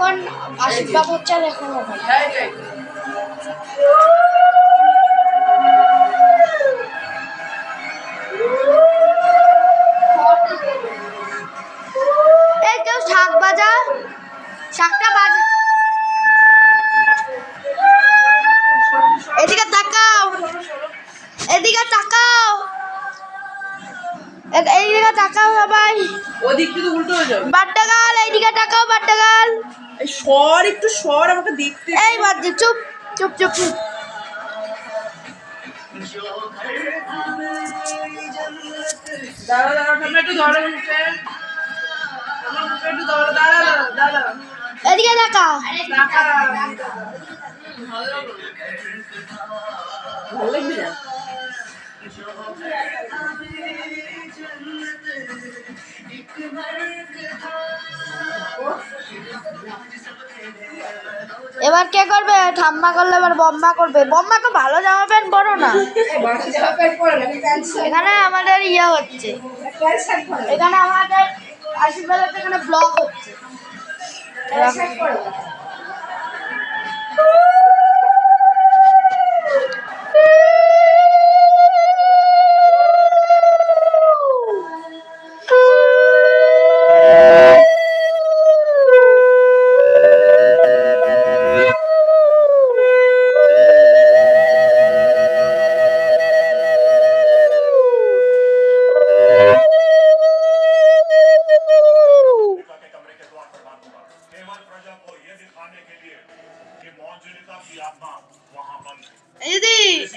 এখন আশীর্বাদ হচ্ছে আর এখন এই কেউ শাক বাজা, শাকটা বাজা। এদিকে তাকাও, এদিকে তাকাও, এইদিকে তাকাও সবাই। ওদিক থেকে উল্টো হয়ে যাবে। বাট্টাগাল এইদিকে তাকাও, বাট্টাগাল। এই সর একটু সর, আমাকে দেখতে। এই বাদ চুপ চুপ চুপ চুপ। দাঁড়া দাঁড়া, তুমি একটু ধরো মুখে। আমার মুখে একটু ধরো, দাঁড়া দাঁড়া। এদিকে তাকা। ভালো লাগবে না? এবার কে করবে? ঠাম্মা করলে এবার বম্মা করবে। বম্মা তো ভালো জামা প্যান্ট পরো না। এখানে আমাদের ইয়ে হচ্ছে, এখানে আমাদের আশীর্বাদ হচ্ছে, এখানে ব্লগ হচ্ছে।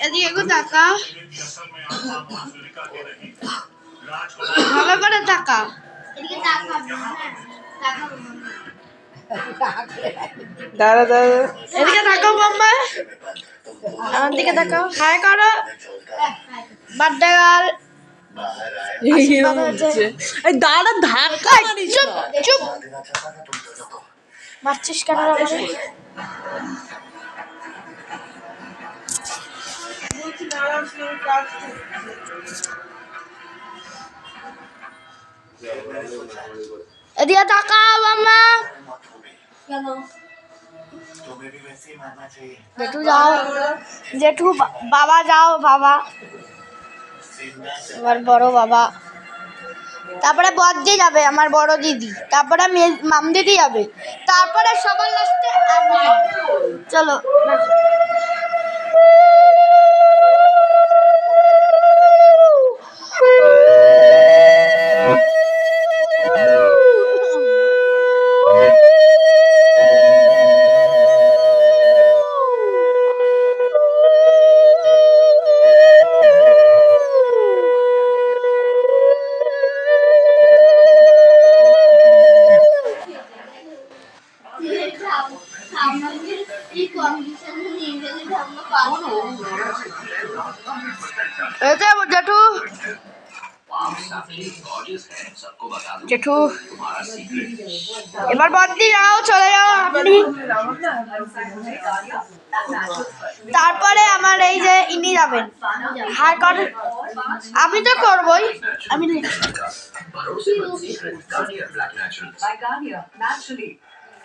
এদিকে টাকা ভালো করে টাকা। দাঁড়া দাঁড়া, এদিকে তাকাও বম্মা, আমার দিকে তাকাও, হাই করো। বাড্ডাগাল দাঁড়া, ধাক্কা চুপ চুপ। মারছিস কেন আমাকে? এদিকে তাকাও বাম্মা। জেঠু যাও, জেঠু বাবা যাও, বাবা আমার বড় বাবা, তারপরে বড়দি যাবে আমার বড় দিদি, তারপরে মাম দিদি যাবে, তারপরে সবার লাস্টে আমি। চলো জেঠু, জেঠু এবার বড়দি যাও, চলে যাও আপনি। তারপরে আমার এই যে ইনি যাবেন, হাই কর। আমি তো করবই, আমি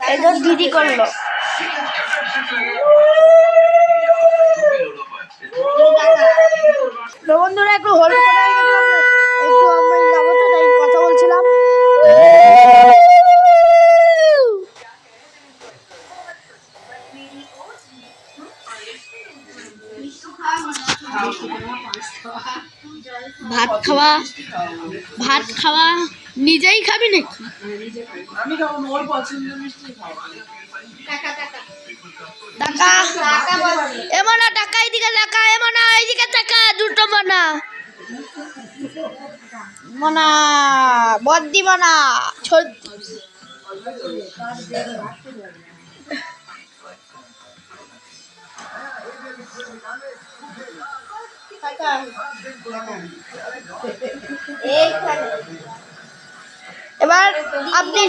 এই যে দিদি করলো। বন্ধুরা একটু হোল্ড করে, একটু আমি যাবো তো, তাই কথা বলছিলাম। ভাত খাওয়া, ভাত খাওয়া নিজেই খাবি নাকি? আমি খাবো, ওর পছন্দের মিষ্টি খাবো। টাকা এমন টাকা, এইদিকে টাকা, এমন এইদিকে টাকা, দুটো মানা মানা বদ্দি মানা ছোট। এবার আপনি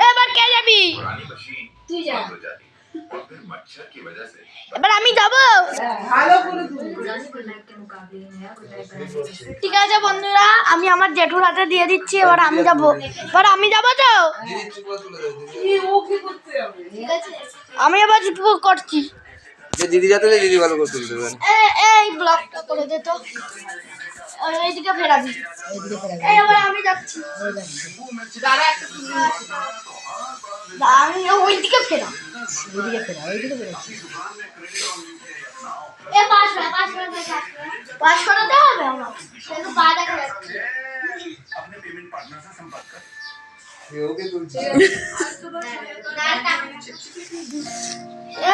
এবার কে যাবি? তুই যা। এবার আমি যাবো। ঠিক আছে বন্ধুরা, আমি আমার জেঠুর হাতে দিয়ে দিচ্ছি। এবার আমি যাবো তো। আমি এবার করছি। দিদি যাতে দিদি ভালো করে তুলতে পারে। এই ব্লগটা করে দে তো। এইদিকে ফেরাবি। এবার আমি যাচ্ছি। আমি ওইদিকে ফেরা। পাস করাতে হবে আমার। কিন্তু পা দেখা যাচ্ছে।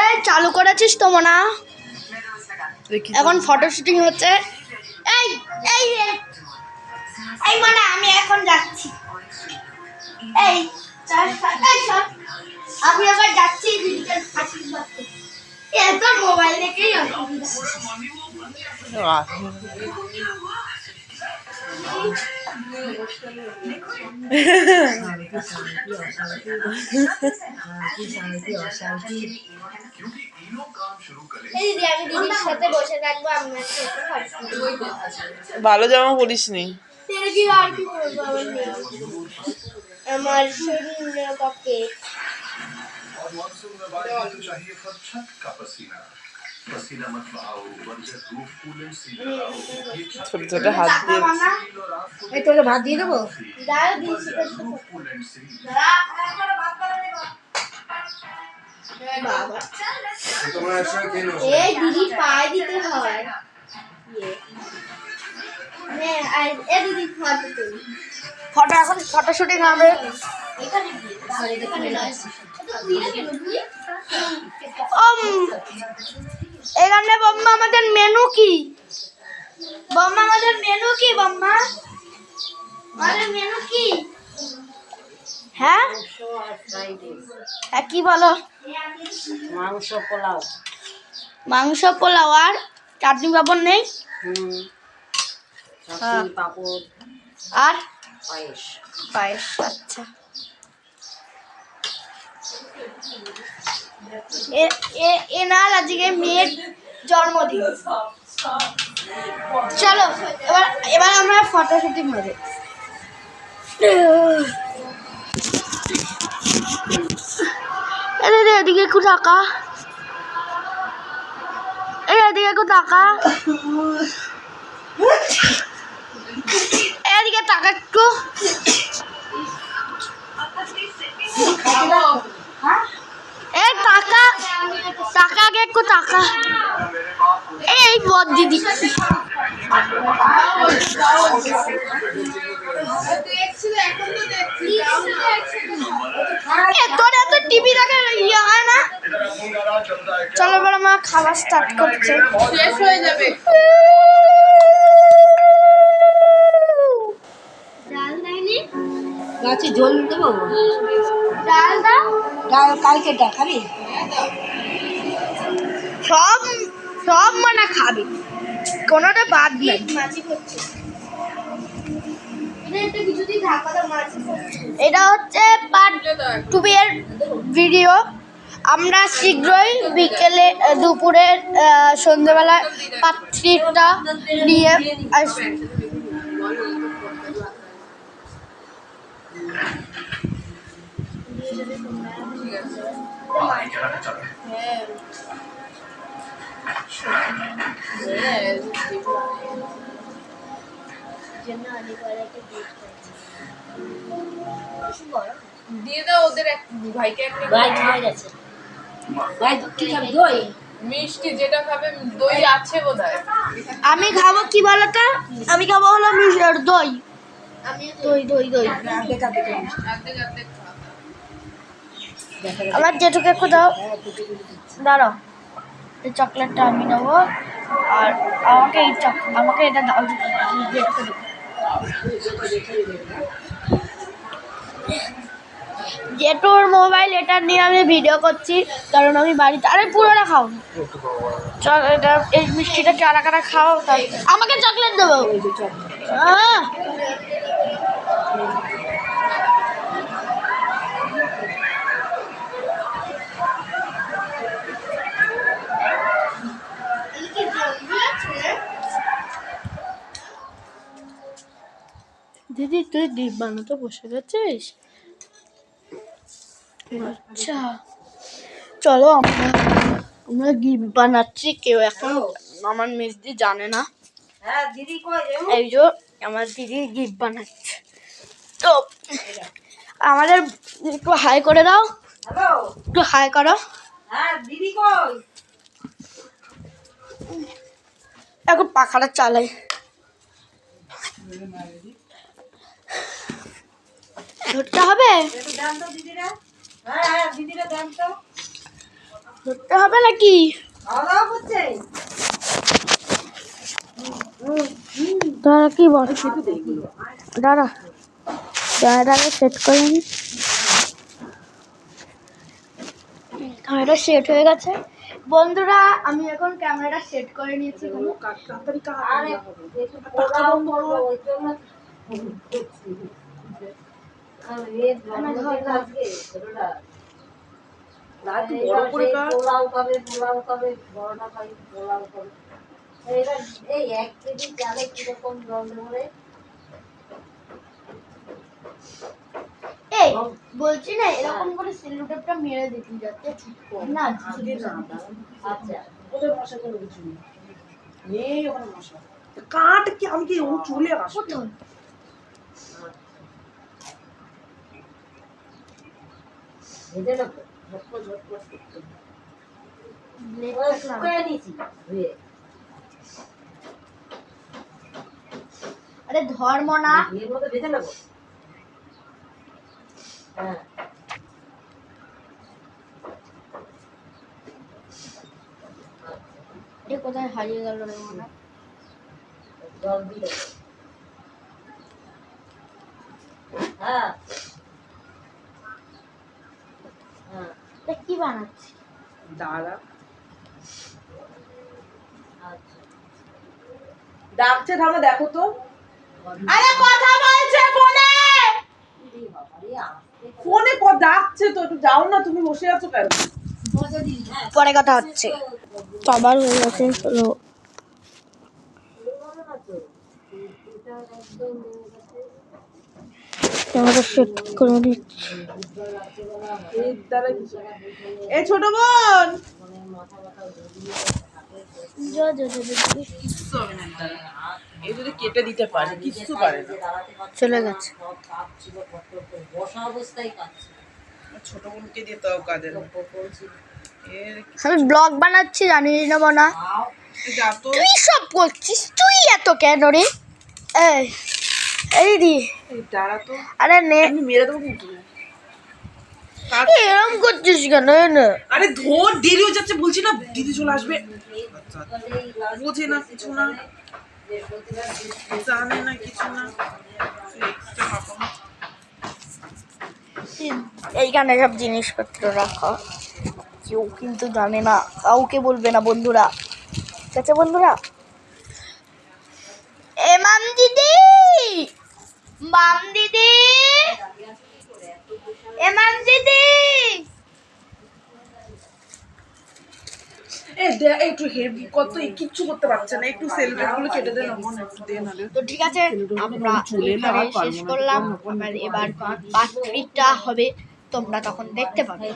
এই চালু করেছিস তো মনা? এখন ফটো শুটিং হচ্ছে। এই এই এই মানে আমি এখন যাচ্ছি। এই আমি আবার যাচ্ছি দিদিকে আশীর্বাদ করতে। এত মোবাইল দেখেই দিদি, আমি দিদির সাথে বসে থাকবো। ভালো জামা পরিস নি। আর কি করবো, আমার শরীরের পক্ষে और मानसून में बारिश तो चाहिए पर छत का पसीना पसीना मत बहाओ बंजर रूफ कूलेंट सी लगाओ ये छत ছোট ছোট হাত দিয়ে এই তোকে ভাত দিয়ে দেবো। দাঁড়া দিচ্ছি তো। रूफ कूलेंट सी বাবা, তোমরা একসঙ্গে খেয়ে নাও। এই দিদি পায়ে দিতে হয়। দিদি ফটো, এখন ফটো শুটিং হবে। এখানে বম্মা আমাদের মেনু কি? বম্মা আমাদের মেনু কি? বম্মা আমাদের মেনু কি? হ্যাঁ হ্যাঁ, কি বলো? মাংস পোলাও আর চাটনি পাপড় নেই? আর পায়েস। আচ্ছা, এনার আজকে মেয়ের জন্মদিন। চলো এবার আমরা ফটো শুটিং হবে। এদিকে একটু টাকা, এদিকে একটু টাকা, এদিকে টাকা একটু। এই টাকা টাকা আগে একটু টাকা। এই বদ দিদি, তোর এত টিভি দেখা ইয়ে হয় না? চলো এবার আমার খাবার স্টার্ট করছে। শেষ হয়ে যাবে। ডাল দেয়নি? গাছে জল দেবো, ডাল দাও। ডাল কালকে ডাল খাবি? সব সব মানে খাবি, কোনোটা বাদ নেই। এটা হচ্ছে পার্ট 2 এর ভিডিও। আমরা শীঘ্রই বিকেলে, দুপুরের, সন্ধ্যেবেলায় পার্ট 3টা নিয়ে আসবো। দিয়ে দাও ওদের ভাইকে একটা ভাই খাওয়া গেছে, ভাই কি খাবি? দই মিষ্টি যেটা খাবে, দই আছে বোধহয়। আমি খাবো কি বলতো? আমি খাবো হলো দই। দই দই দই অর্ধেক অর্ধেক খা। আমার যেটুকু একটু দাও। দাঁড়াও, এই চকলেটটা আমি নেবো। আর আমাকে এটা দাও, যেটুকু দেবো। জেঠুর মোবাইল, এটা নিয়ে আমি ভিডিও করছি কারণ আমি বাড়িতে। আরে পুরোটা খাও, চল এটা, এই মিষ্টিটা কারা কারা খাও। তাই আমাকে চকলেট দেবো। দিদি তুই ডিপ বানাতে বসে গেছিস? আচ্ছা চলো আমরা গিফট বানাচ্ছি। কেউ এখন আমার মিষ্টি জানে না। হ্যাঁ দিদি কই রে? এই যে আমার দিদি গিফট বানাচ্ছে। তো আমাদের একটু হাই করে দাও, হ্যালো, একটু হাই করো। হ্যাঁ দিদি কই? এখন পাখাটা চালাই। ধরতে হবে, একটু দেন তো দিদিরা। হ্যাঁ হ্যাঁ দিদিরা দেন তো। ধরতে হবে নাকি? খাওয়া দাওয়া করছে? দাঁড়া কি বল, দাঁড়া দাঁড়া সেট করে নি। ক্যামেরাটা সেট হয়ে গেছে বন্ধুরা। আমি এখন ক্যামেরাটা সেট করে নিয়েছি। আরে একটু পোলাও করবো ওই জন্য। আরে জন্মদিন আজকে ছোটটা। পোলাও খাবে বড়টা খাই পোলাও খাবে। এবার এই 1 কেজি চালে কিরকম জল ধরে? এই বলছি না এরকম করে সেলুটেপটা মেরে দিতে যাচ্ছে ঠিক না। আচ্ছা ওদের মশা কোনো কিছু নেই, নেই ওখানে মশা। কাঠ কি আমি কি ও চলে আসবো? কোথায় ভেজে নেবো ঝটপট করতে। ব্লেড ওই থাকলাম। শুকিয়ে নিয়েছি ধুয়ে। আরে ধর্ম না, এর মধ্যে ভেজে নেবো। হ্যাঁ এ কোথায় হারিয়ে গেল রে মনে। জল দিয়ে দেবো। হ্যাঁ হ্যাঁ এটা কি বানাচ্ছি? দাঁড়া, আচ্ছা ডাকছে থামে দেখো তো। আরে কথা বলছে ফোনে। এই বাবা রে আসতে ফোনে ডাকছে তো, একটু যাও না, তুমি বসে আছো কেন? মজা দিন। হ্যাঁ পরে কথা হচ্ছে। সবার হয়ে গেছে হলো। বলো না তো এটা একদম ক্যামেরা সেট করে দিচ্ছি। এই দ্বারা কিছু এই ছোট বোন মাথা ব্যথা ঘুরিয়ে যা যা যা যা, যা। কিচ্ছু হবে না এর দ্বারা। এই যদি কেটে দিতে পারে কিচ্ছু পারে না। দাঁড়াতে পারছে চলে না, গেছে। সব কাঁপছিল ফটফট বসা অবস্থায় কাঁপছিল। ছোট বোনকে দিয়ে তাও কাজে না। বলছি এর আমি ব্লগ বানাচ্ছি জানিয়ে নেবো না। খাও যা তো। তুই সব করছিস, তুই এত কেন রে? এই এই দি, এই দাঁড়া তো, আরে নে, আমি মেরে দেবো কিন্তু। এরকম করছিস কেন? না আরে ধর, দেরি হয়ে যাচ্ছে বলছি না, দিদি চলে আসবে। এই গ্লাস বোঝে না কিছু না, বৃহস্পতিবার জানে না কিছু না। এক্সট্রা পাপা এইখানে সব জিনিসপত্র রাখা, কেউ কিন্তু জানে না, কাউকে বলবে না বন্ধুরা, ঠিক আছে বন্ধুরা? এ মাম দিদি, মাম দিদি, এ মাম দিদি। একটু হেভি কত কিচ্ছু করতে পারছে না, একটু সেলুটেপ গুলো কেটে দে না মন, একটু দে না রে। তো ঠিক আছে আমরা এখানে শেষ করলাম। আবার এবার পার্ট 3টা হবে, তোমরা তখন দেখতে পাবে।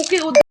ওকে